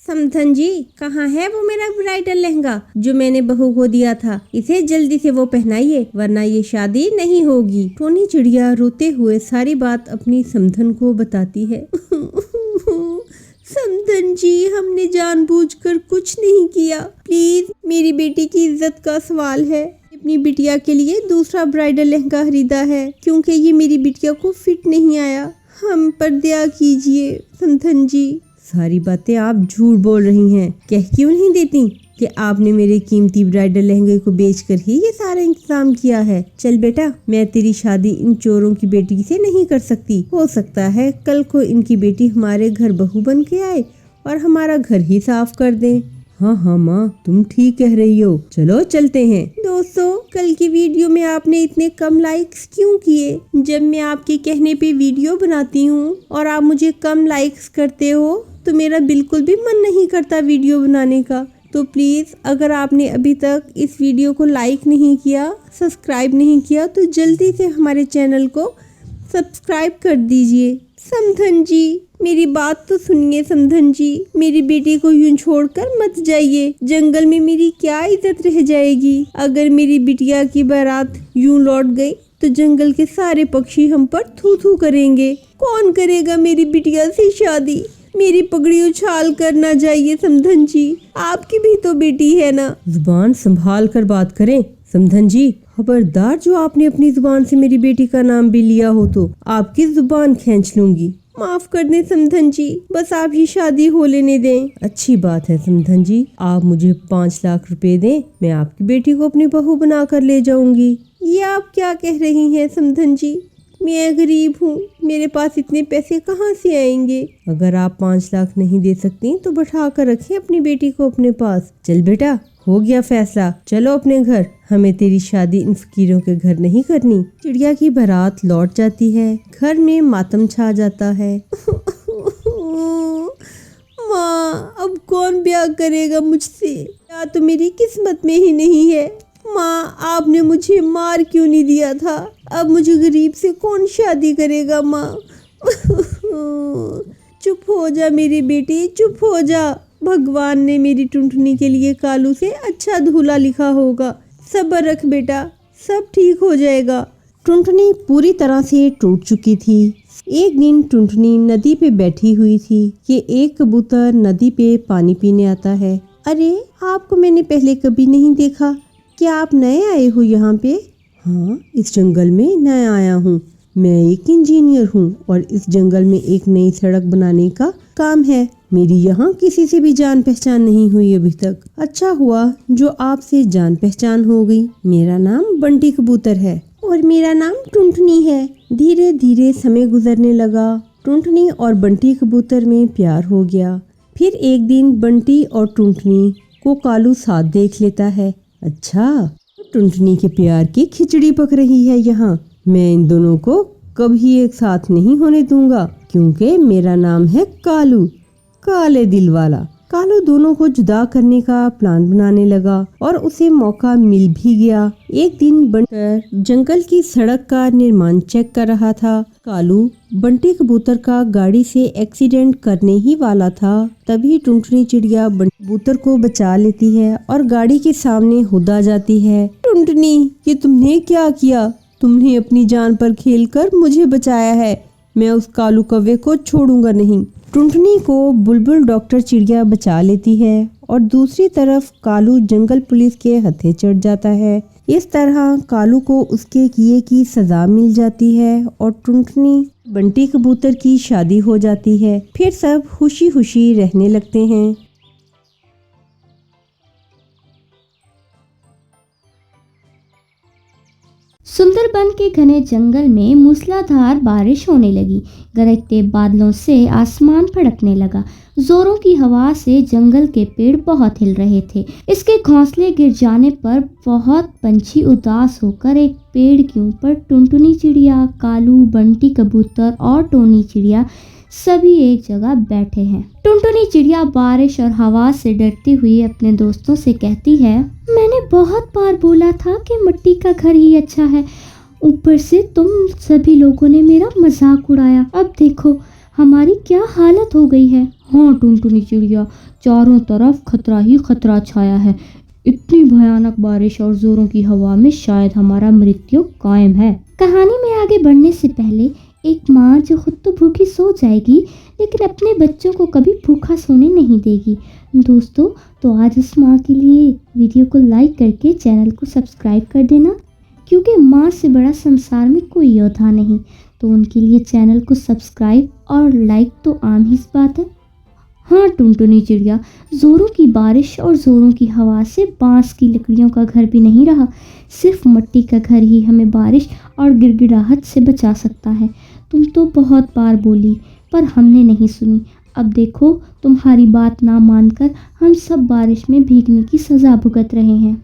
समधन जी, कहाँ है वो मेरा ब्राइडल लहंगा जो मैंने बहू को दिया था? इसे जल्दी से वो पहनाइए वरना ये शादी नहीं होगी। टोनी चिड़िया रोते हुए सारी बात अपनी समधन को बताती है। समधन जी, हमने जानबूझकर कुछ नहीं किया। प्लीज, मेरी बेटी की इज्जत का सवाल है। अपनी बिटिया के लिए दूसरा ब्राइडल लहंगा खरीदा है क्योंकि ये मेरी बिटिया को फिट नहीं आया। हम पर दया कीजिए समधन जी। सारी बातें आप झूठ बोल रही हैं। कह क्यों नहीं देती कि आपने मेरे कीमती ब्राइडल लहंगे को बेचकर ही ये सारा इंतजाम किया है। चल बेटा, मैं तेरी शादी इन चोरों की बेटी से नहीं कर सकती। हो सकता है कल को इनकी बेटी हमारे घर बहू बन के आए और हमारा घर ही साफ कर दे। हाँ माँ, तुम ठीक कह रही हो। चलो चलते हैं। दोस्तों, कल की वीडियो में आपने इतने कम लाइक्स क्यों किए? जब मैं आपके कहने पे वीडियो बनाती हूँ और आप मुझे कम लाइक्स करते हो तो मेरा बिल्कुल भी मन नहीं करता वीडियो बनाने का। तो प्लीज़, अगर आपने अभी तक इस वीडियो को लाइक नहीं किया, सब्सक्राइब नहीं किया, तो जल्दी से हमारे चैनल को सब्सक्राइब कर दीजिए। समधन जी, मेरी बात तो सुनिए। समधन जी, मेरी बेटी को यूं छोड़कर मत जाइए। जंगल में मेरी क्या इज्जत रह जाएगी? अगर मेरी बिटिया की बारात यूं लौट गई तो जंगल के सारे पक्षी हम पर थू थू करेंगे। कौन करेगा मेरी बिटिया से शादी? मेरी पगड़ी उछाल कर ना जाइए समधन जी, आपकी भी तो बेटी है ना। जुबान संभाल कर बात करें समधन जी। खबरदार, जो आपने अपनी जुबान से मेरी बेटी का नाम भी लिया हो तो आपकी जुबान खींच लूंगी। माफ कर दें समधन जी, बस आप ही शादी हो लेने दें। अच्छी बात है समधन जी, आप मुझे 5 लाख रुपए दें, मैं आपकी बेटी को अपनी बहू बना कर ले जाऊंगी। ये आप क्या कह रही हैं समधन जी? मैं गरीब हूँ, मेरे पास इतने पैसे कहाँ से आएंगे? अगर आप 5 लाख नहीं दे सकती तो बैठा कर रखें अपनी बेटी को अपने पास। चल बेटा, हो गया फैसला, चलो अपने घर। हमें तेरी शादी इन फकीरों के घर नहीं करनी। चिड़िया की बारात लौट जाती है, घर में मातम छा जाता है। माँ, अब कौन ब्याह करेगा मुझसे? या तो मेरी किस्मत में ही नहीं है। माँ, आपने मुझे मार क्यों नहीं दिया था? अब मुझे गरीब से कौन शादी करेगा? माँ, चुप हो जा मेरी बेटी, चुप हो जा। भगवान ने मेरी टुनटुनी के लिए कालू से अच्छा दूल्हा लिखा होगा। सब्र रख बेटा, सब ठीक हो जाएगा। टुनटुनी पूरी तरह से टूट चुकी थी। एक दिन टुनटुनी नदी पे बैठी हुई थी कि एक कबूतर नदी पे पानी पीने आता है। अरे, आपको मैंने पहले कभी नहीं देखा। क्या आप नए आए हो यहाँ पे? हाँ, इस जंगल में नया आया हूँ। मैं एक इंजीनियर हूँ और इस जंगल में एक नई सड़क बनाने का काम है। मेरी यहाँ किसी से भी जान पहचान नहीं हुई अभी तक। अच्छा हुआ जो आपसे जान पहचान हो गई। मेरा नाम बंटी कबूतर है और मेरा नाम टुनटुनी है। धीरे धीरे समय गुजरने लगा। टुनटुनी और बंटी कबूतर में प्यार हो गया। फिर एक दिन बंटी और टुनटुनी को कालू साथ देख लेता है। अच्छा, टुनटुनी के प्यार की खिचड़ी पक रही है यहाँ। मैं इन दोनों को कभी एक साथ नहीं होने दूंगा क्योंकि मेरा नाम है कालू, काले दिल वाला। कालू दोनों को जुदा करने का प्लान बनाने लगा और उसे मौका मिल भी गया। एक दिन बंटी जंगल की सड़क का निर्माण चेक कर रहा था। कालू बंटी कबूतर का गाड़ी से एक्सीडेंट करने ही वाला था। तभी टुनटुनी चिड़िया बंटी कबूतर को बचा लेती है और गाड़ी के सामने हुदा जाती है। टुनटुनी, ये तुमने क्या किया? तुमने अपनी जान पर खेलकर मुझे बचाया है। मैं उस कालू कौवे को छोड़ूंगा नहीं। टुनटुनी को बुलबुल डॉक्टर चिड़िया बचा लेती है और दूसरी तरफ कालू जंगल पुलिस के हत्थे चढ़ जाता है। इस तरह कालू को उसके किए की सजा मिल जाती है और टुनटुनी बंटी कबूतर की शादी हो जाती है। फिर सब खुशी खुशी रहने लगते हैं। सुंदरबन के घने जंगल में मूसलाधार बारिश होने लगी। गरजते बादलों से आसमान फड़कने लगा। जोरों की हवा से जंगल के पेड़ बहुत हिल रहे थे। इसके घोंसले गिर जाने पर बहुत पंछी उदास होकर एक पेड़ के ऊपर टुनटुनी चिड़िया, कालू, बंटी कबूतर और टोनी चिड़िया सभी एक जगह बैठे हैं। टुनटुनी चिड़िया बारिश और हवा से डरती हुई अपने दोस्तों से कहती है, मैंने बहुत बार बोला था कि मिट्टी का घर ही अच्छा है। ऊपर से तुम सभी लोगों ने मेरा मजाक उड़ाया। अब देखो, हमारी क्या हालत हो गई है। हाँ टुनटुनी चिड़िया, चारों तरफ खतरा ही खतरा छाया है। इतनी भयानक बारिश और जोरों की हवा में शायद हमारा मृत्यु कायम है। कहानी में आगे बढ़ने से पहले एक माँ जो खुद तो भूखी सो जाएगी लेकिन अपने बच्चों को कभी भूखा सोने नहीं देगी। दोस्तों, तो आज उस माँ के लिए वीडियो को लाइक करके चैनल को सब्सक्राइब कर देना, क्योंकि माँ से बड़ा संसार में कोई योद्धा नहीं। तो उनके लिए चैनल को सब्सक्राइब और लाइक तो आम ही बात है। हाँ टुनटुनी चिड़िया, जोरों की बारिश और जोरों की हवा से बांस की लकड़ियों का घर भी नहीं रहा। सिर्फ मिट्टी का घर ही हमें बारिश और गिड़गिड़ाहट से बचा सकता है। तुम तो बहुत बार बोली पर हमने नहीं सुनी। अब देखो, तुम्हारी बात ना मानकर हम सब बारिश में भीगने की सज़ा भुगत रहे हैं।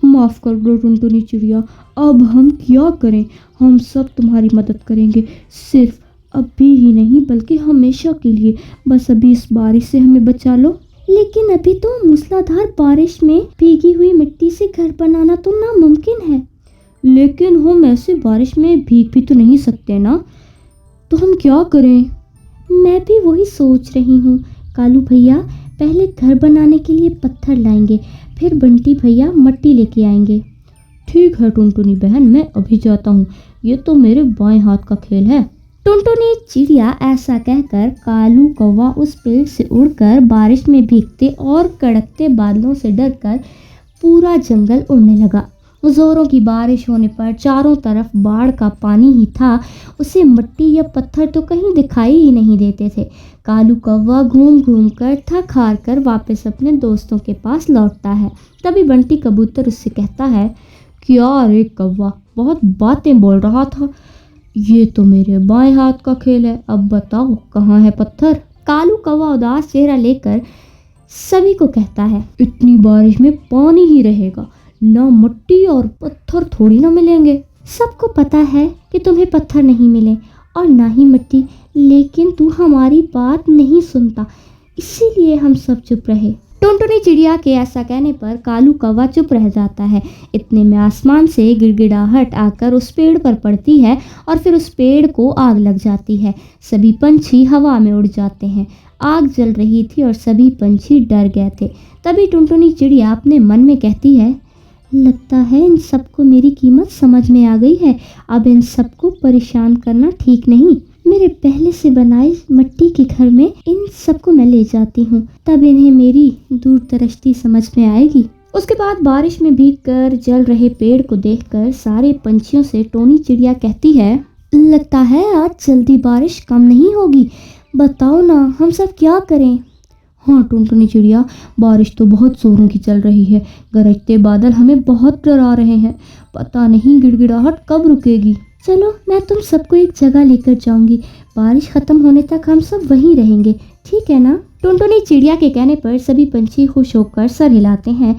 माफ़ कर दो टुनटुनी चिड़िया, अब हम क्या करें। हम सब तुम्हारी मदद करेंगे, सिर्फ अभी ही नहीं बल्कि हमेशा के लिए। बस अभी इस बारिश से हमें बचा लो। लेकिन अभी तो मूसलाधार बारिश में भीगी हुई मिट्टी से घर बनाना तो नामुमकिन है। लेकिन हम ऐसे बारिश में भीग भी तो नहीं सकते ना, तो हम क्या करें। मैं भी वही सोच रही हूँ। कालू भैया पहले घर बनाने के लिए पत्थर लाएंगे, फिर बंटी भैया मिट्टी लेके आएंगे। ठीक है टुनटुनी बहन, मैं अभी जाता हूँ। ये तो मेरे बाएं हाथ का खेल है। टुनटुनी चिड़िया ऐसा कहकर कालू कौवा उस पेड़ से उड़कर बारिश में भीगते और कड़कते बादलों से डरकर पूरा जंगल उड़ने लगा। जोरों की बारिश होने पर चारों तरफ बाढ़ का पानी ही था। उसे मिट्टी या पत्थर तो कहीं दिखाई ही नहीं देते थे। कालू कौवा घूम घूम कर थक हार कर वापस अपने दोस्तों के पास लौटता है। तभी बंटी कबूतर उससे कहता है, क्या रे कौवा, बहुत बातें बोल रहा था। ये तो मेरे बाएं हाथ का खेल है, अब बताओ कहाँ है पत्थर। कालू कौवा उदास चेहरा लेकर सभी को कहता है, इतनी बारिश में पानी ही रहेगा, ना मिट्टी और पत्थर थोड़ी ना मिलेंगे। सबको पता है कि तुम्हें पत्थर नहीं मिले और ना ही मिट्टी, लेकिन तू हमारी बात नहीं सुनता, इसीलिए हम सब चुप रहे। टुनटुनी चिड़िया के ऐसा कहने पर कालू कौवा चुप रह जाता है। इतने में आसमान से गिड़गिड़ाहट आकर उस पेड़ पर पड़ती है और फिर उस पेड़ को आग लग जाती है। सभी पंछी हवा में उड़ जाते हैं। आग जल रही थी और सभी पंछी डर गए थे। तभी टुनटुनी चिड़िया अपने मन में कहती है, लगता है इन सबको मेरी कीमत समझ में आ गई है। अब इन सबको परेशान करना ठीक नहीं। मेरे पहले से बनाए मिट्टी के घर में इन सबको मैं ले जाती हूँ, तब इन्हें मेरी दूरदृष्टि समझ में आएगी। उसके बाद बारिश में भीगकर जल रहे पेड़ को देखकर सारे पंछियों से टोनी चिड़िया कहती है, लगता है आज जल्दी बारिश कम नहीं होगी। बताओ ना, हम सब क्या करें। हाँ टुनटुनी चिड़िया, बारिश तो बहुत जोरों की चल रही है। गरजते बादल हमें बहुत डरा रहे हैं। पता नहीं गिड़गिड़ाहट कब रुकेगी। चलो, मैं तुम सबको एक जगह लेकर जाऊंगी। बारिश खत्म होने तक हम सब वहीं रहेंगे, ठीक है ना। टुनटुनी चिड़िया के कहने पर सभी पंछी खुश होकर सर हिलाते हैं।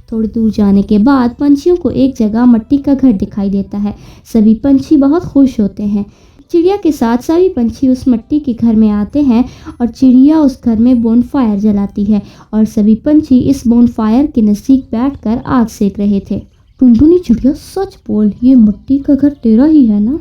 थोड़ी दूर जाने के बाद पंछियों को एक जगह मिट्टी का घर दिखाई देता है। सभी पंछी बहुत खुश होते हैं। चिड़िया के साथ सभी पंछी उस मिट्टी के घर में आते हैं और चिड़िया उस घर में बोनफायर जलाती है और सभी पंछी इस बोनफायर के नज़दीक बैठकर आग सेक रहे थे। टुनटुनी चिड़िया, सच बोल, ये मिट्टी का घर तेरा ही है ना।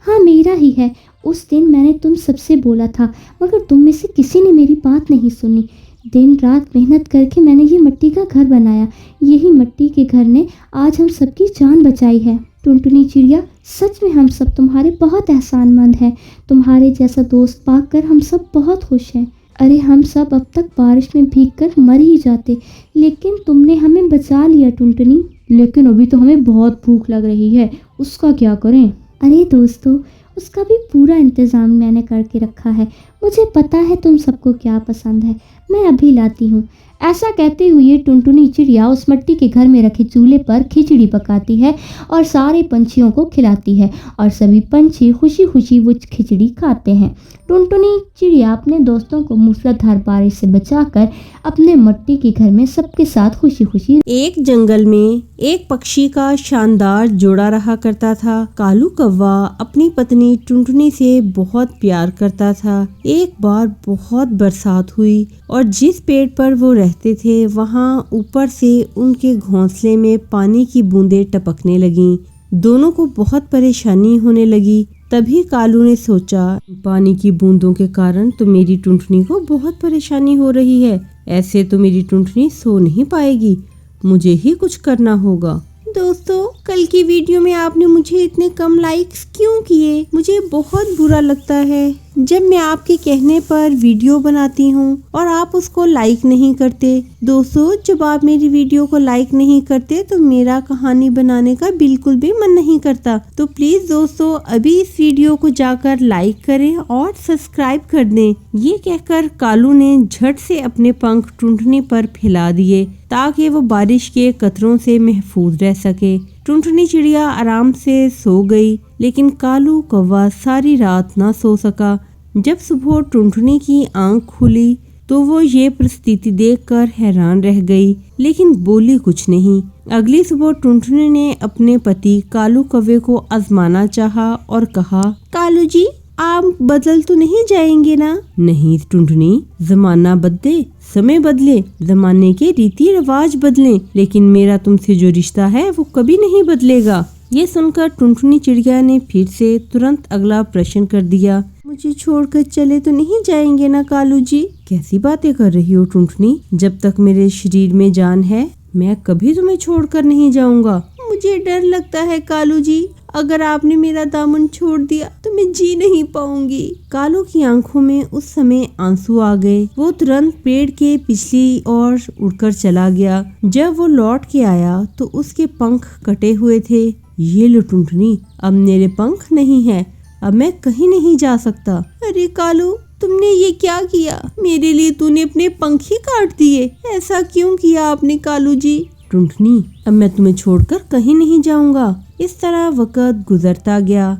हाँ मेरा ही है। उस दिन मैंने तुम सबसे बोला था, मगर तुम में से किसी ने मेरी बात नहीं सुनी। दिन रात मेहनत करके मैंने ये मिट्टी का घर बनाया। यही मिट्टी के घर ने आज हम सबकी जान बचाई है। टुनटुनी चिड़िया, सच में हम सब तुम्हारे बहुत एहसानमंद हैं। तुम्हारे जैसा दोस्त पाकर हम सब बहुत खुश हैं। अरे हम सब अब तक बारिश में भीगकर मर ही जाते, लेकिन तुमने हमें बचा लिया टुनटुनी। लेकिन अभी तो हमें बहुत भूख लग रही है, उसका क्या करें। अरे दोस्तों, उसका भी पूरा इंतज़ाम मैंने करके रखा है। मुझे पता है तुम सबको क्या पसंद है, मैं अभी लाती हूँ। ऐसा कहते हुए टुनटुनी चिड़िया उस मिट्टी के घर में रखे चूल्हे पर खिचड़ी पकाती है और सारे पंछियों को खिलाती है और सभी पंछी खुशी खुशी वो खिचड़ी खाते हैं। टुनटुनी चिड़िया अपने दोस्तों को मूसलाधार बारिश से बचाकर अपने मिट्टी के घर में सबके साथ खुशी खुशी। एक जंगल में एक पक्षी का शानदार जोड़ा रहा करता था। कालू कौवा अपनी पत्नी टुनटुनी से बहुत प्यार करता था। एक बार बहुत बरसात हुई और जिस पेड़ पर वो रहते थे वहाँ ऊपर से उनके घोंसले में पानी की बूंदें टपकने लगीं। दोनों को बहुत परेशानी होने लगी। तभी कालू ने सोचा, पानी की बूंदों के कारण तो मेरी टुनटुनी को बहुत परेशानी हो रही है। ऐसे तो मेरी टुनटुनी सो नहीं पाएगी, मुझे ही कुछ करना होगा। दोस्तों, कल की वीडियो में आपने मुझे इतने कम लाइक्स क्यों किए? मुझे बहुत बुरा लगता है जब मैं आपके कहने पर वीडियो बनाती हूँ और आप उसको लाइक नहीं करते। दोस्तों, जब आप मेरी वीडियो को लाइक नहीं करते तो मेरा कहानी बनाने का बिल्कुल भी मन नहीं करता। तो प्लीज दोस्तों, अभी इस वीडियो को जाकर लाइक करें और सब्सक्राइब कर दें। ये कहकर कालू ने झट से अपने पंख टुनटुनी पर फैला दिए ताकि वो बारिश के कतरों से महफूज रह सके। टुनटुनी चिड़िया आराम से सो गई, लेकिन कालू कौवा सारी रात ना सो सका। जब सुबह टुनटुनी की आंख खुली तो वो ये परिस्थिति देखकर हैरान रह गई, लेकिन बोली कुछ नहीं। अगली सुबह टुनटुनी ने अपने पति कालू कौवे को आजमाना चाहा और कहा, कालू जी, आप बदल तो नहीं जाएंगे ना? नहीं टुनटुनी, जमाना बदले, समय बदले, जमाने के रीति रिवाज बदले, लेकिन मेरा तुमसे जो रिश्ता है वो कभी नहीं बदलेगा। ये सुनकर टुनटुनी चिड़िया ने फिर से तुरंत अगला प्रश्न कर दिया, मुझे छोड़कर चले तो नहीं जाएंगे ना कालू जी? कैसी बातें कर रही हो टुनटुनी, जब तक मेरे शरीर में जान है मैं कभी तुम्हें छोड़कर नहीं जाऊंगा। मुझे डर लगता है कालू जी, अगर आपने मेरा दामन छोड़ दिया तो मैं जी नहीं पाऊंगी। कालू की आंखों में उस समय आंसू आ गए। वो तुरंत पेड़ के पिछली ओर उड़कर चला गया। जब वो लौट के आया तो उसके पंख कटे हुए थे। ये लो टुनटुनी, अब मेरे पंख नहीं है, अब मैं कहीं नहीं जा सकता। अरे कालू, तुमने ये क्या किया? मेरे लिए तूने अपने पंख ही काट दिए। ऐसा क्यों किया आपने कालू जी? टुनटुनी, अब मैं तुम्हें छोड़कर कहीं नहीं जाऊंगा। इस तरह वक्त गुजरता गया।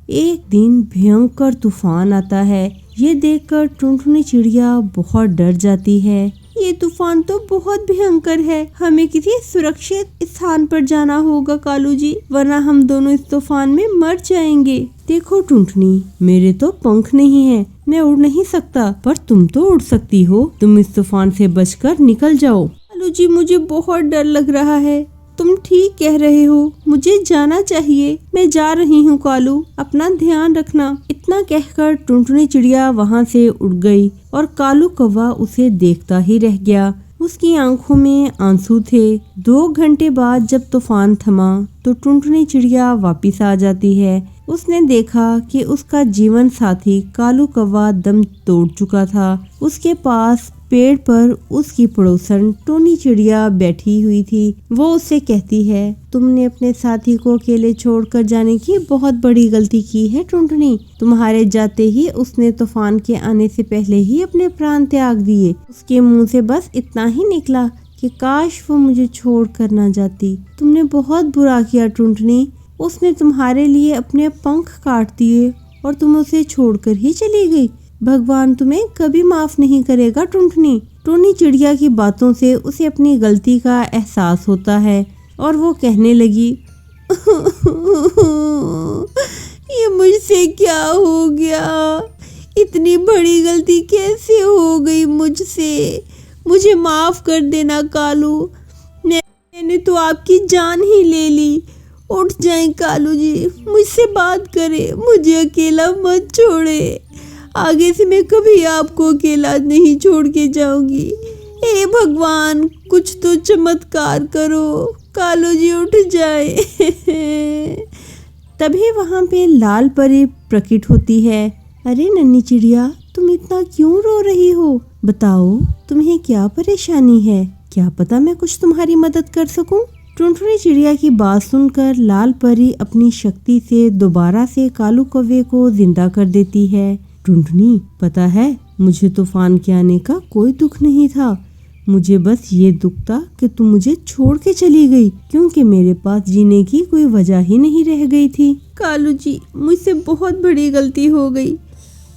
एक दिन भयंकर तूफान आता है। ये देखकर टुनटुनी चिड़िया बहुत डर जाती है। ये तूफान तो बहुत भयंकर है, हमें किसी सुरक्षित स्थान पर जाना होगा कालू जी, वरना हम दोनों इस तूफान में मर जाएंगे। देखो टुनटुनी, मेरे तो पंख नहीं है, मैं उड़ नहीं सकता, पर तुम तो उड़ सकती हो। तुम इस तूफान से बचकर निकल जाओ। कालू जी, मुझे बहुत डर लग रहा है। तुम ठीक कह रहे हो, मुझे जाना चाहिए। मैं जा रही हूँ कालू, अपना ध्यान रखना। इतना कहकर टुनटुनी चिड़िया वहाँ से उड़ गई और कालू कौवा उसे देखता ही रह गया। उसकी आंखों में आंसू थे। 2 घंटे बाद जब तूफान थमा तो टुनटुनी चिड़िया वापिस आ जाती है। उसने देखा कि उसका जीवन साथी कालू कौवा दम तोड़ चुका था। उसके पास पेड़ पर उसकी पड़ोसन टोनी चिड़िया बैठी हुई थी। वो उससे कहती है, तुमने अपने साथी को अकेले छोड़कर जाने की बहुत बड़ी गलती की है टुनटुनी। तुम्हारे जाते ही उसने तूफान के आने से पहले ही अपने प्राण त्याग दिए। उसके मुंह से बस इतना ही निकला कि काश वो मुझे छोड़ कर ना जाती। तुमने बहुत बुरा किया टुनटुनी। उसने तुम्हारे लिए अपने पंख काट दिए और तुम उसे छोड़कर ही चली गई। भगवान तुम्हें कभी माफ नहीं करेगा टुनटुनी। टोनी चिड़िया की बातों से उसे अपनी गलती का एहसास होता है और वो कहने लगी, ये मुझसे क्या हो गया? इतनी बड़ी गलती कैसे हो गई मुझसे? मुझे माफ कर देना कालू। मैंने तो आपकी जान ही ले ली। उठ जाएं कालू जी, मुझसे बात करें, मुझे अकेला मत छोड़े। आगे से मैं कभी आपको अकेला नहीं छोड़ के जाऊंगी। हे भगवान, कुछ तो चमत्कार करो, कालू जी उठ जाए। तभी वहाँ पे लाल परी प्रकट होती है। अरे नन्ही चिड़िया, तुम इतना क्यों रो रही हो? बताओ, तुम्हें क्या परेशानी है? क्या पता मैं कुछ तुम्हारी मदद कर सकूं? टुनटुनी चिड़िया की बात सुनकर लाल परी अपनी शक्ति से दोबारा से कालू कौवे को जिंदा कर देती है। टुनटुनी, पता है, मुझे तूफान के आने का कोई दुख नहीं था। मुझे बस ये दुख था कि तुम मुझे छोड़ के चली गई, क्योंकि मेरे पास जीने की कोई वजह ही नहीं रह गई थी। कालू जी, मुझसे बहुत बड़ी गलती हो गई।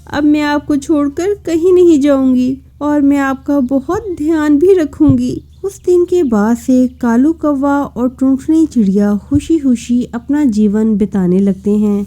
अब मैं आपको छोड़कर कहीं नहीं जाऊंगी और मैं आपका बहुत ध्यान भी रखूंगी। उस दिन के बाद से कालू कौवा और टुनटुनी चिड़िया खुशी खुशी अपना जीवन बिताने लगते हैं।